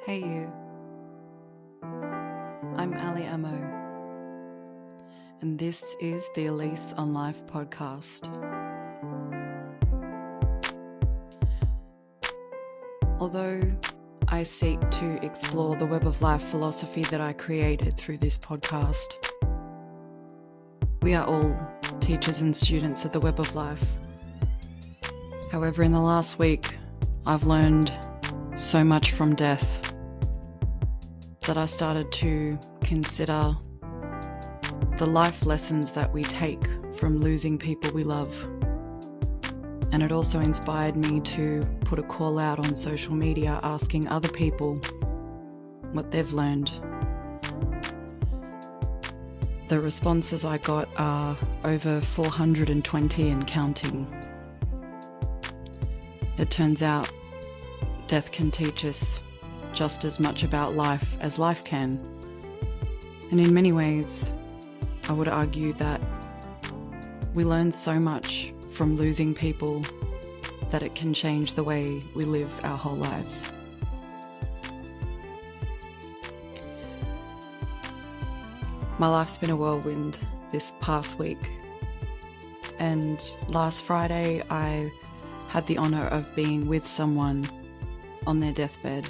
Hey you, I'm Ali Amo, and this is the Lease on Life podcast. Although I seek to explore the web of life philosophy that I created through this podcast, we are all teachers and students of the web of life. However, in the last week, I've learned so much from death that I started to consider the life lessons that we take from losing people we love. And it also inspired me to put a call out on social media asking other people what they've learned. The responses I got are over 420 and counting. It turns out death can teach us just as much about life as life can. And in many ways, I would argue that we learn so much from losing people that it can change the way we live our whole lives. My life's been a whirlwind this past week, and last Friday I had the honour of being with someone on their deathbed.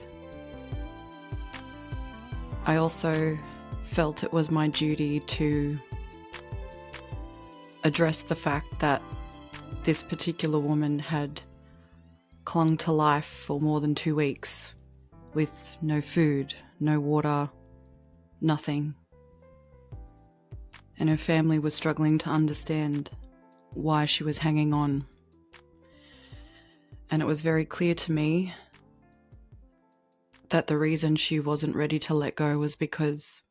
I also felt it was my duty to address the fact that this particular woman had clung to life for more than 2 weeks with no food, no water, nothing. And her family was struggling to understand why she was hanging on. And it was very clear to me that the reason she wasn't ready to let go was because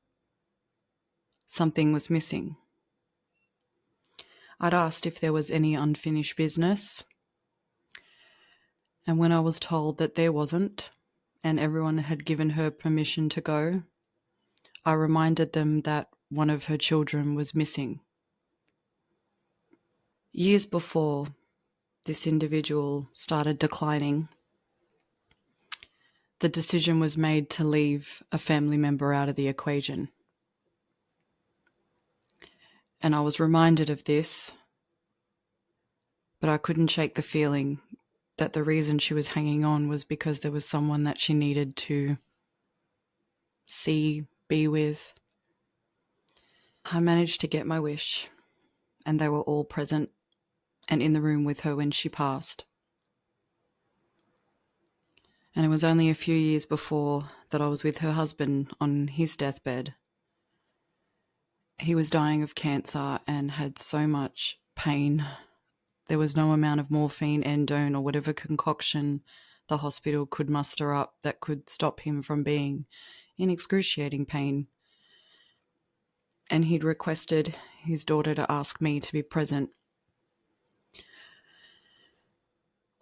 something was missing. I'd asked if there was any unfinished business, and when I was told that there wasn't, and everyone had given her permission to go, I reminded them that one of her children was missing. Years before this individual started declining, the decision was made to leave a family member out of the equation. And I was reminded of this, but I couldn't shake the feeling that the reason she was hanging on was because there was someone that she needed to see, be with. I managed to get my wish, and they were all present and in the room with her when she passed. And it was only a few years before that I was with her husband on his deathbed. He was dying of cancer and had so much pain. There was no amount of morphine, endone, or whatever concoction the hospital could muster up that could stop him from being in excruciating pain. And he'd requested his daughter to ask me to be present.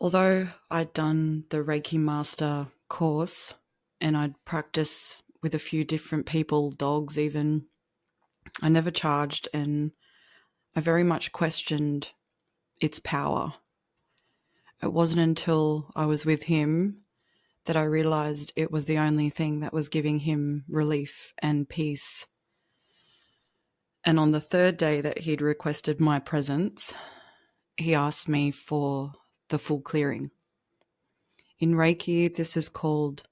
Although I'd done the Reiki Master course and I'd practice with a few different people, dogs even, I never charged, and I very much questioned its power. It wasn't until I was with him that I realised it was the only thing that was giving him relief and peace. And on the third day that he'd requested my presence, he asked me for the full clearing. In Reiki, this is called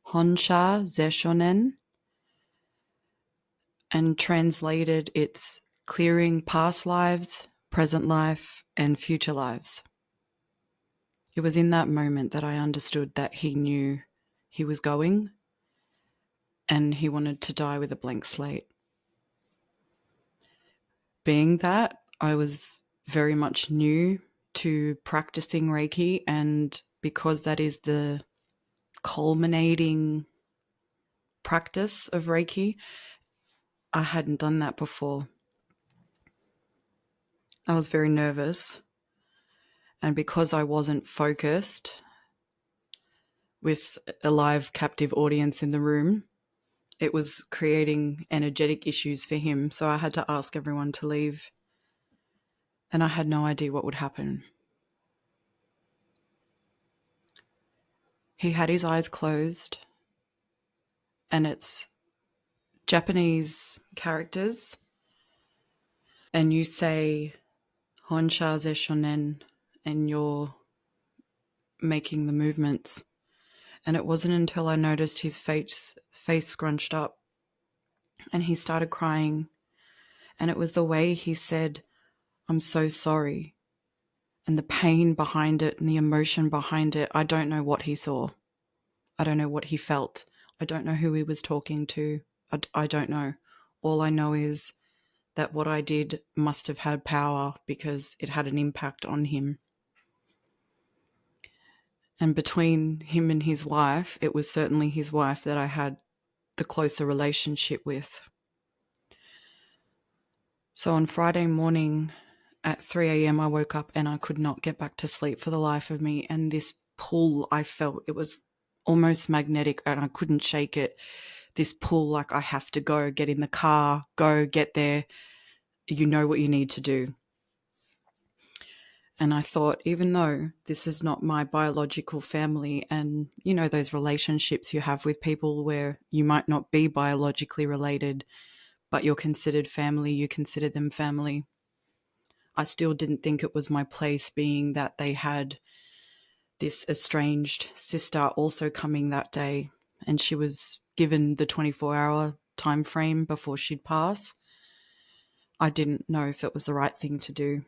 Honsha Zeshonen, and translated it's clearing past lives, present life, and future lives. It was in that moment that I understood that he knew he was going and he wanted to die with a blank slate. Being that I was very much new to practicing Reiki, and because that is the culminating practice of Reiki, I hadn't done that before. I was very nervous, and because I wasn't focused with a live captive audience in the room, it was creating energetic issues for him, so I had to ask everyone to leave, and I had no idea what would happen. He had his eyes closed, and it's Japanese characters, and you say Honshaze Shonen and you're making the movements. And it wasn't until I noticed his face scrunched up and he started crying. And it was the way he said, "I'm so sorry." And the pain behind it and the emotion behind it. I don't know what he saw. I don't know what he felt. I don't know who he was talking to. I don't know. All I know is that what I did must have had power because it had an impact on him. And between him and his wife, it was certainly his wife that I had the closer relationship with. So on Friday morning at 3 a.m, I woke up and I could not get back to sleep for the life of me. And this pull I felt, it was almost magnetic and I couldn't shake it. This pull, like I have to go, get in the car, go, get there. You know what you need to do. And I thought, even though this is not my biological family, and you know, those relationships you have with people where you might not be biologically related, but you're considered family, you consider them family. I still didn't think it was my place, being that they had this estranged sister also coming that day, and she was given the 24-hour time frame before she'd pass. I didn't know if it was the right thing to do.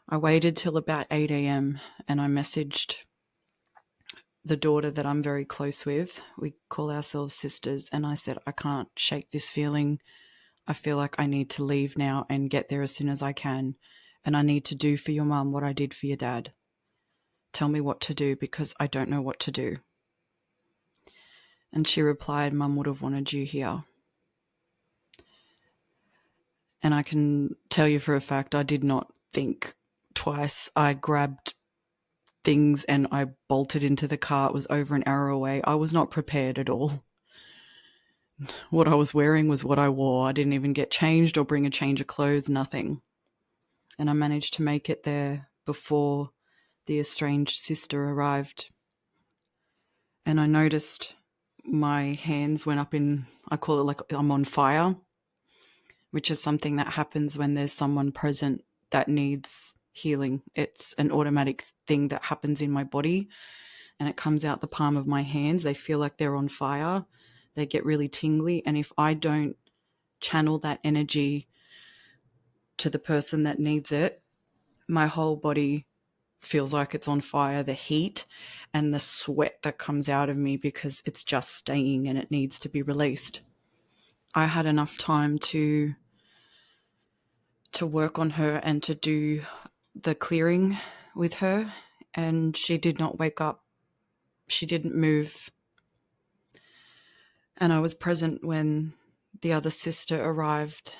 I waited till about 8 a.m. and I messaged the daughter that I'm very close with. We call ourselves sisters. And I said, I can't shake this feeling. I feel like I need to leave now and get there as soon as I can. And I need to do for your mum what I did for your dad. Tell me what to do because I don't know what to do. And she replied, Mum would have wanted you here. And I can tell you for a fact, I did not think twice. I grabbed things and I bolted into the car. It was over an hour away. I was not prepared at all. What I was wearing was what I wore. I didn't even get changed or bring a change of clothes, nothing. And I managed to make it there before the estranged sister arrived. And I noticed my hands went up in, I call it like I'm on fire, which is something that happens when there's someone present that needs healing. It's an automatic thing that happens in my body, and it comes out the palm of my hands. They feel like they're on fire. They get really tingly. And if I don't channel that energy to the person that needs it, my whole body feels like it's on fire. The heat and the sweat that comes out of me because it's just staying and it needs to be released. I had enough time to work on her and to do the clearing with her, and she did not wake up. She didn't move. And I was present when the other sister arrived.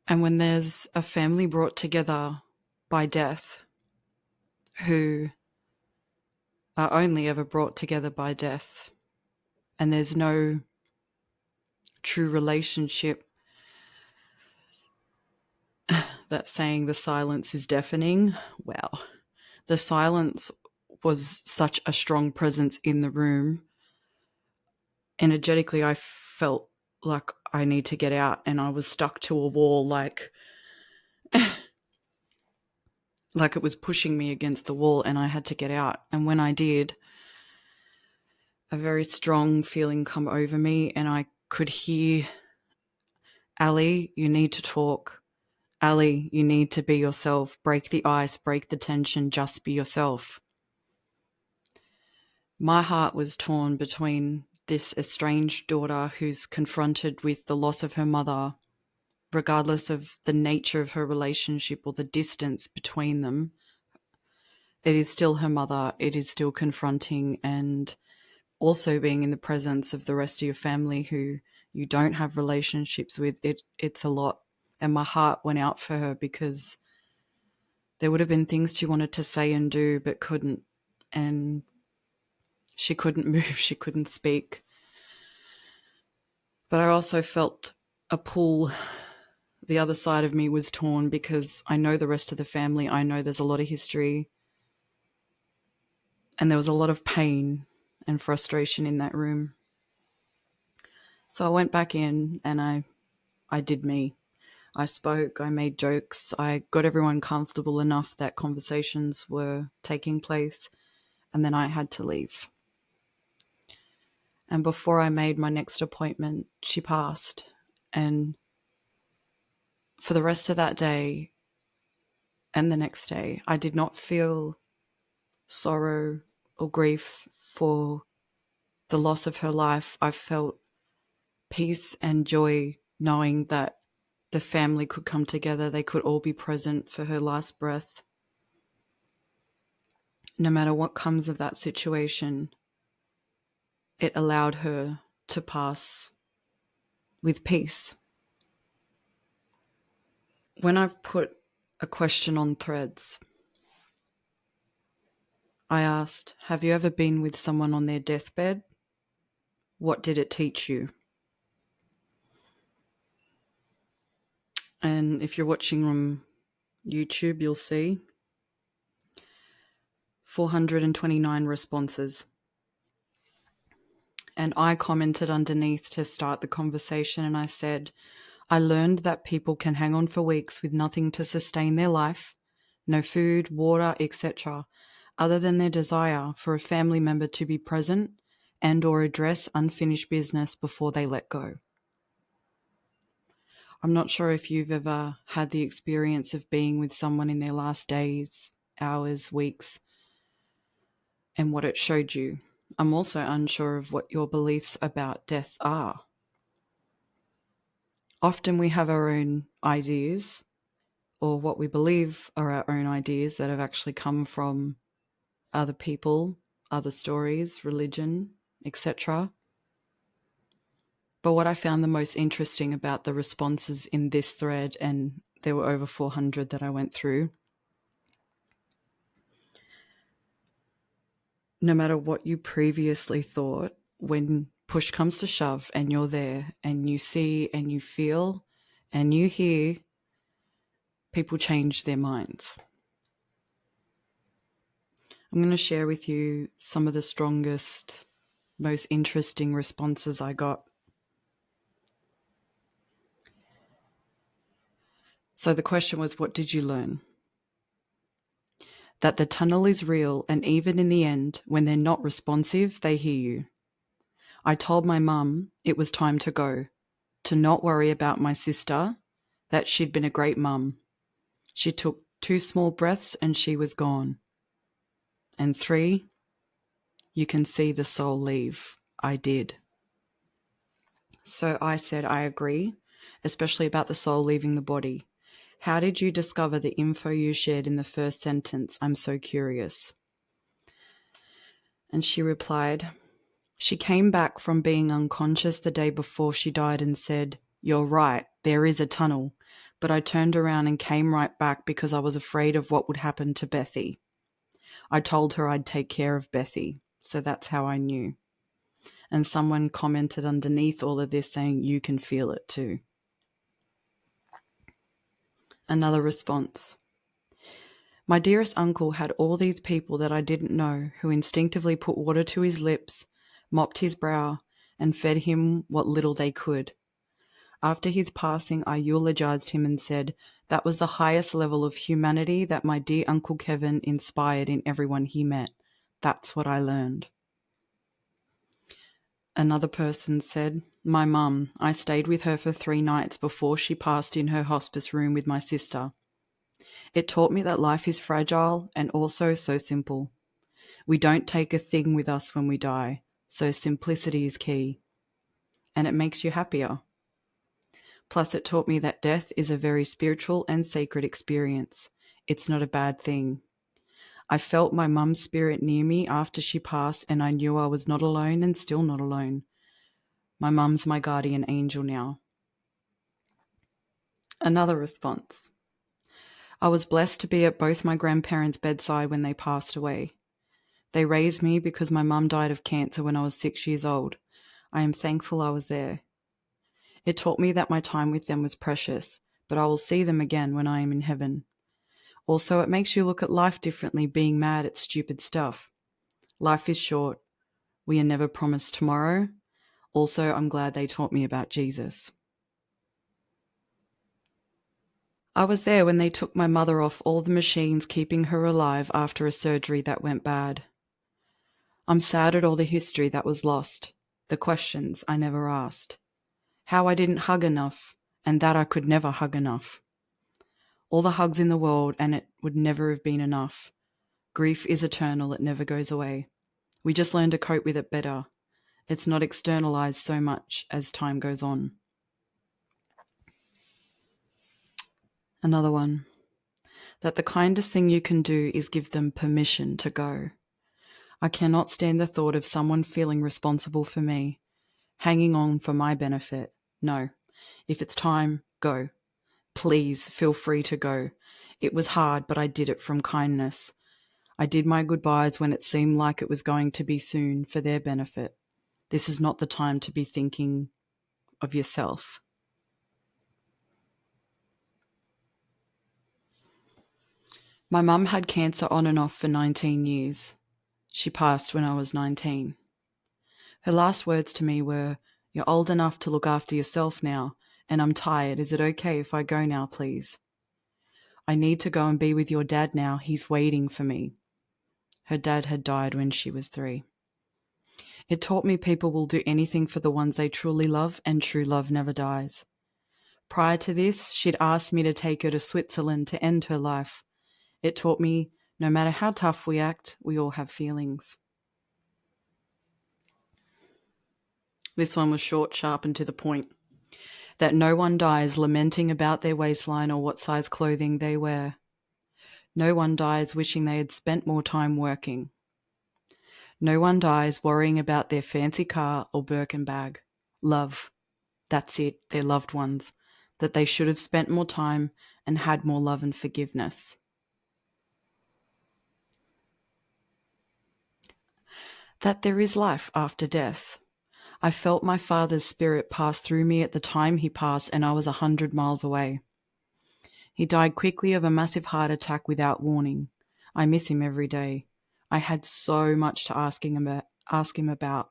And when there's a family brought together by death, who are only ever brought together by death, and there's no true relationship, that saying the silence is deafening. Well, the silence was such a strong presence in the room. Energetically, I felt like I need to get out, and I was stuck to a wall, like it was pushing me against the wall, and I had to get out. And when I did, a very strong feeling come over me, and I could hear, Ali, you need to talk. Ali, you need to be yourself. Break the ice, break the tension, just be yourself. My heart was torn between this estranged daughter who's confronted with the loss of her mother, regardless of the nature of her relationship or the distance between them. It is still her mother. It is still confronting, and also being in the presence of the rest of your family who you don't have relationships with. It's a lot. And my heart went out for her because there would have been things she wanted to say and do but couldn't. And she couldn't move. She couldn't speak. But I also felt a pull. The other side of me was torn because I know the rest of the family. I know there's a lot of history and there was a lot of pain. and frustration in that room. So I went back in and I did me. I spoke, I made jokes, I got everyone comfortable enough that conversations were taking place, and then I had to leave. And before I made my next appointment, she passed. And for the rest of that day and the next day, I did not feel sorrow or grief for the loss of her life. I felt peace and joy knowing that the family could come together. They could all be present for her last breath. No matter what comes of that situation, it allowed her to pass with peace. When I've put a question on Threads, I asked, have you ever been with someone on their deathbed? What did it teach you? And if you're watching on YouTube, you'll see 429 responses. And I commented underneath to start the conversation, and I said, I learned that people can hang on for weeks with nothing to sustain their life, no food, water, etc., other than their desire for a family member to be present and or address unfinished business before they let go. I'm not sure if you've ever had the experience of being with someone in their last days, hours, weeks, and what it showed you. I'm also unsure of what your beliefs about death are. Often we have our own ideas, or what we believe are our own ideas that have actually come from other people, other stories, religion, etc. But what I found the most interesting about the responses in this thread, and there were over 400 that I went through, no matter what you previously thought, when push comes to shove and you're there and you see and you feel and you hear, people change their minds. I'm going to share with you some of the strongest, most interesting responses I got. So the question was, what did you learn? That the tunnel is real, and even in the end, when they're not responsive, they hear you. I told my mum it was time to go, to not worry about my sister, that she'd been a great mum. She took 2 small breaths and she was gone. And 3, you can see the soul leave. I did. So I said, I agree, especially about the soul leaving the body. How did you discover the info you shared in the first sentence? I'm so curious. And she replied, she came back from being unconscious the day before she died and said, you're right, there is a tunnel. But I turned around and came right back because I was afraid of what would happen to Bethy. I told her I'd take care of Bethy, so that's how I knew. And someone commented underneath all of this saying, you can feel it too. Another response. My dearest uncle had all these people that I didn't know who instinctively put water to his lips, mopped his brow, and fed him what little they could. After his passing, I eulogized him and said that was the highest level of humanity that my dear Uncle Kevin inspired in everyone he met. That's what I learned. Another person said, my mum, I stayed with her for 3 nights before she passed in her hospice room with my sister. It taught me that life is fragile and also so simple. We don't take a thing with us when we die, so simplicity is key. And it makes you happier. Plus, it taught me that death is a very spiritual and sacred experience. It's not a bad thing. I felt my mum's spirit near me after she passed, and I knew I was not alone and still not alone. My mum's my guardian angel now. Another response. I was blessed to be at both my grandparents' bedside when they passed away. They raised me because my mum died of cancer when I was 6 years old. I am thankful I was there. It taught me that my time with them was precious, but I will see them again when I am in heaven. Also, it makes you look at life differently being mad at stupid stuff. Life is short. We are never promised tomorrow. Also, I'm glad they taught me about Jesus. I was there when they took my mother off all the machines keeping her alive after a surgery that went bad. I'm sad at all the history that was lost, the questions I never asked, how I didn't hug enough, and that I could never hug enough. All the hugs in the world, and it would never have been enough. Grief is eternal, it never goes away. We just learn to cope with it better. It's not externalized so much as time goes on. Another one. That the kindest thing you can do is give them permission to go. I cannot stand the thought of someone feeling responsible for me, hanging on for my benefit. No. If it's time, go. Please feel free to go. It was hard, but I did it from kindness. I did my goodbyes when it seemed like it was going to be soon for their benefit. This is not the time to be thinking of yourself. My mum had cancer on and off for 19 years. She passed when I was 19. Her last words to me were, "You're old enough to look after yourself now, and I'm tired. Is it okay if I go now, please? I need to go and be with your dad now. He's waiting for me." Her dad had died when she was 3. It taught me people will do anything for the ones they truly love, and true love never dies. Prior to this, she'd asked me to take her to Switzerland to end her life. It taught me, no matter how tough we act, we all have feelings. This one was short, sharp, and to the point. That no one dies lamenting about their waistline or what size clothing they wear. No one dies wishing they had spent more time working. No one dies worrying about their fancy car or Birkin bag. Love. That's it, their loved ones. That they should have spent more time and had more love and forgiveness. That there is life after death. I felt my father's spirit pass through me at the time he passed, and I was 100 miles away. He died quickly of a massive heart attack without warning. I miss him every day. I had so much to ask him about.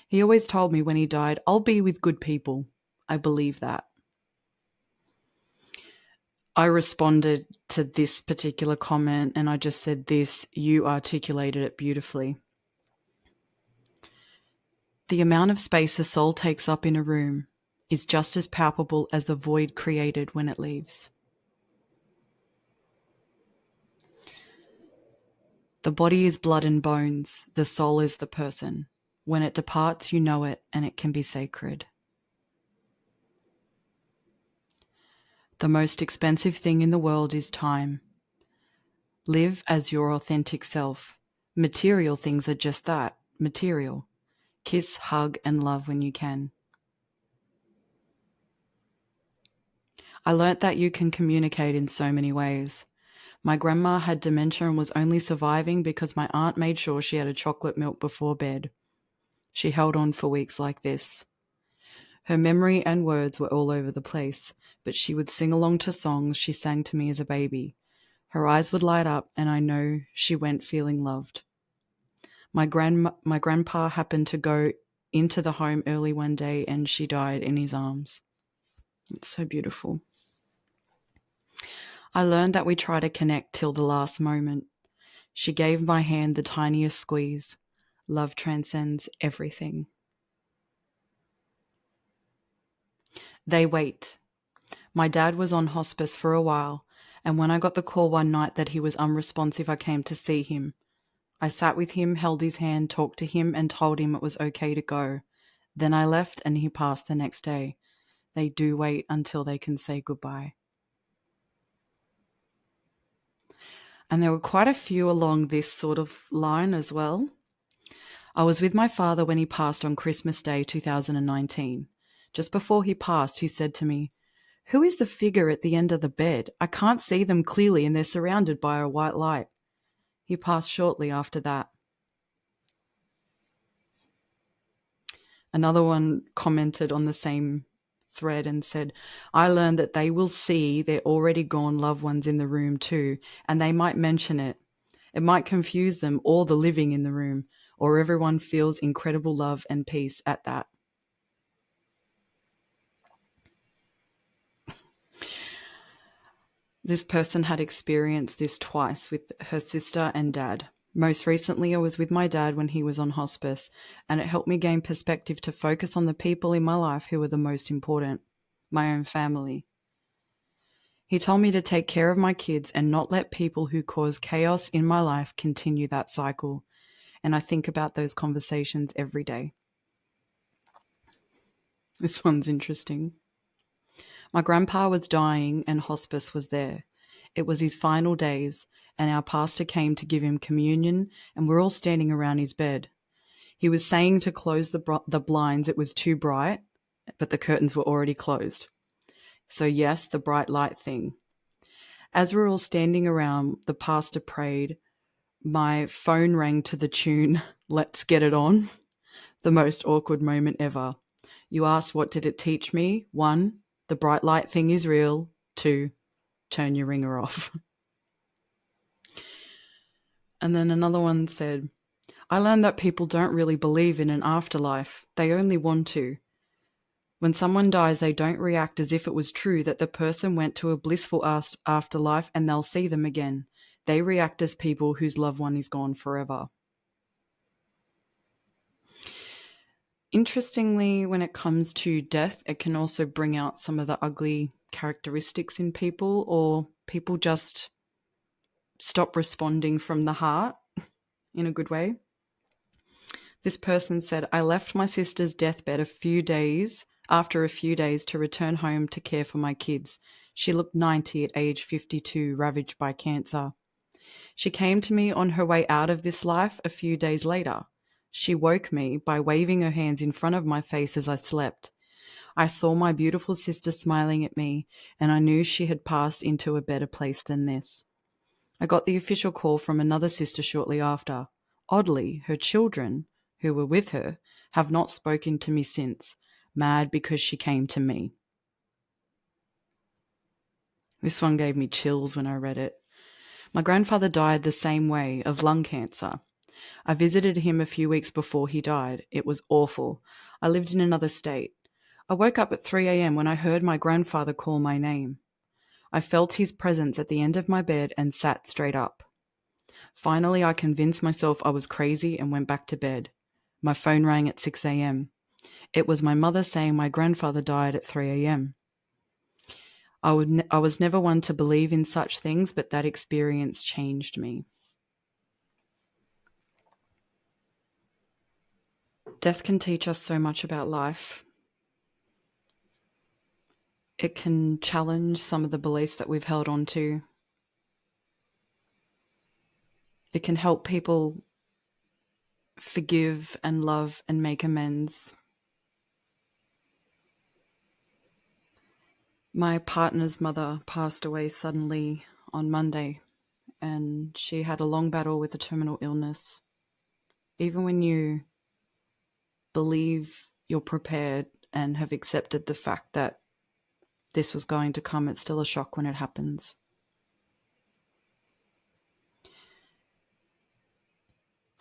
He always told me when he died, "I'll be with good people." I believe that. I responded to this particular comment and I just said this, "You articulated it beautifully." The amount of space a soul takes up in a room is just as palpable as the void created when it leaves. The body is blood and bones. The soul is the person. When it departs, you know it, and it can be sacred. The most expensive thing in the world is time. Live as your authentic self. Material things are just that, material. Kiss, hug, and love when you can. I learnt that you can communicate in so many ways. My grandma had dementia and was only surviving because my aunt made sure she had a chocolate milk before bed. She held on for weeks like this. Her memory and words were all over the place, but she would sing along to songs she sang to me as a baby. Her eyes would light up, and I know she went feeling loved. My grandpa happened to go into the home early one day, and she died in his arms. It's so beautiful. I learned that we try to connect till the last moment. She gave my hand the tiniest squeeze. Love transcends everything. They wait. My dad was on hospice for a while, and when I got the call one night that he was unresponsive, I came to see him. I sat with him, held his hand, talked to him, and told him it was okay to go. Then I left, and he passed the next day. They do wait until they can say goodbye. And there were quite a few along this sort of line as well. I was with my father when he passed on Christmas Day 2019. Just before he passed, he said to me, "Who is the figure at the end of the bed? I can't see them clearly and they're surrounded by a white light." He passed shortly after that. Another one commented on the same thread and said, "I learned that they will see their already gone loved ones in the room too, and they might mention it. It might confuse them or the living in the room, or everyone feels incredible love and peace at that. This person had experienced this twice with her sister and dad. Most recently, I was with my dad when he was on hospice, and it helped me gain perspective to focus on the people in my life who were the most important, my own family. He told me to take care of my kids and not let people who cause chaos in my life continue that cycle. And I think about those conversations every day. This one's interesting. My grandpa was dying and hospice was there. It was his final days, and our pastor came to give him communion, and we're all standing around his bed. He was saying to close the blinds, it was too bright, but the curtains were already closed. So yes, the bright light thing. As we're all standing around, the pastor prayed. My phone rang to the tune, "Let's Get It On." The most awkward moment ever. You asked, what did it teach me? 1, the bright light thing is real. 2, turn your ringer off. And then another one said, I learned that people don't really believe in an afterlife. They only want to. When someone dies, they don't react as if it was true that the person went to a blissful afterlife and they'll see them again. They react as people whose loved one is gone forever. Interestingly, when it comes to death, it can also bring out some of the ugly characteristics in people, or people just stop responding from the heart in a good way. This person said, I left my sister's deathbed after a few days to return home to care for my kids. She looked 90 at age 52, ravaged by cancer. She came to me on her way out of this life a few days later. She woke me by waving her hands in front of my face as I slept. I saw my beautiful sister smiling at me, and I knew she had passed into a better place than this. I got the official call from another sister shortly after. Oddly, her children, who were with her, have not spoken to me since, mad because she came to me. This one gave me chills when I read it. My grandfather died the same way, of lung cancer. I visited him a few weeks before he died. It was awful. I lived in another state. I woke up at 3 a.m. when I heard my grandfather call my name. I felt his presence at the end of my bed and sat straight up. Finally, I convinced myself I was crazy and went back to bed. My phone rang at 6 a.m. It was my mother saying my grandfather died at 3 a.m. I was never one to believe in such things, but that experience changed me. Death can teach us so much about life. It can challenge some of the beliefs that we've held on to. It can help people forgive and love and make amends. My partner's mother passed away suddenly on Monday, and she had a long battle with a terminal illness. Even when you believe you're prepared and have accepted the fact that this was going to come, it's still a shock when it happens.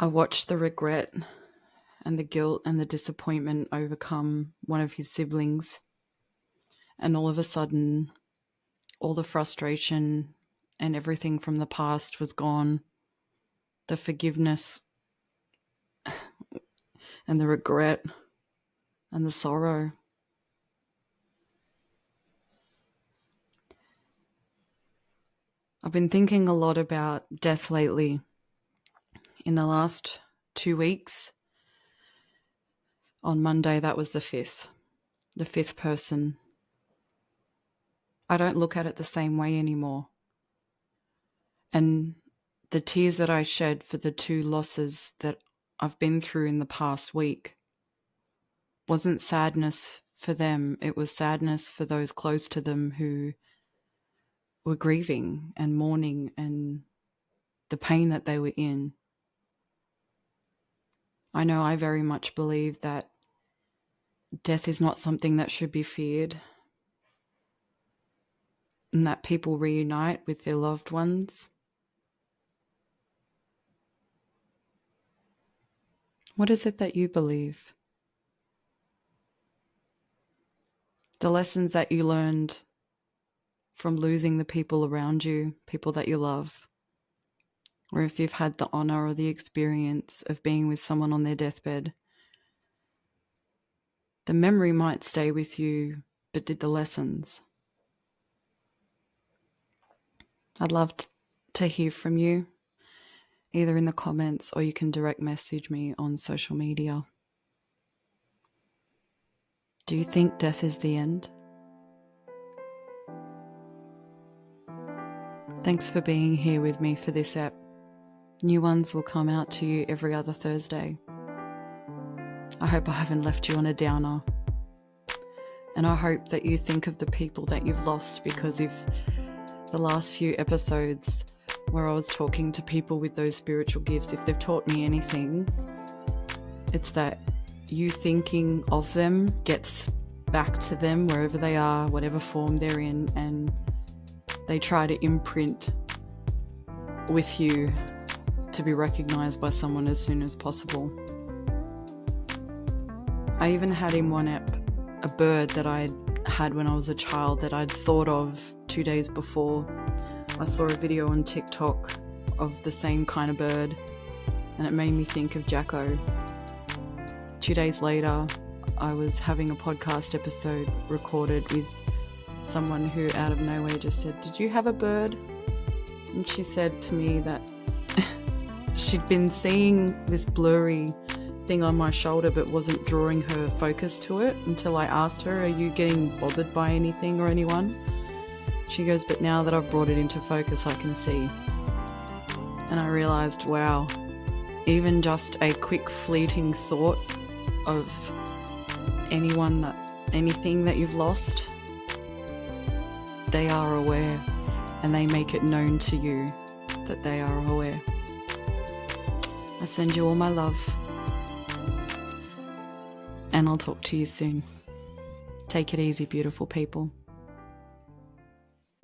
I watched the regret and the guilt and the disappointment overcome one of his siblings, and all of a sudden, all the frustration and everything from the past was gone. The forgiveness and the regret and the sorrow. I've been thinking a lot about death lately. In the last 2 weeks, on Monday, that was the fifth person. I don't look at it the same way anymore. And the tears that I shed for the 2 losses that I've been through in the past week wasn't sadness for them. It was sadness for those close to them who were grieving and mourning and the pain that they were in. I know I very much believe that death is not something that should be feared, and that people reunite with their loved ones. What is it that you believe? The lessons that you learned from losing the people around you, people that you love, or if you've had the honor or the experience of being with someone on their deathbed, the memory might stay with you, but did the lessons? I'd love to hear from you, either in the comments or you can direct message me on social media. Do you think death is the end? Thanks for being here with me for this ep. New ones will come out to you every other Thursday. I hope I haven't left you on a downer. And I hope that you think of the people that you've lost, because if the last few episodes where I was talking to people with those spiritual gifts, if they've taught me anything, it's that you thinking of them gets back to them wherever they are, whatever form they're in, and they try to imprint with you to be recognized by someone as soon as possible. I even had in one ep a bird that I had when I was a child that I'd thought of 2 days before. I saw a video on TikTok of the same kind of bird and it made me think of Jacko. 2 days later, I was having a podcast episode recorded with someone who out of nowhere just said, "Did you have a bird?" And she said to me that she'd been seeing this blurry thing on my shoulder but wasn't drawing her focus to it until I asked her, "Are you getting bothered by anything or anyone?" She goes, "But now that I've brought it into focus, I can see." And I realized, wow, even just a quick fleeting thought of anything that you've lost, they are aware and they make it known to you that they are aware. I send you all my love and I'll talk to you soon. Take it easy, beautiful people.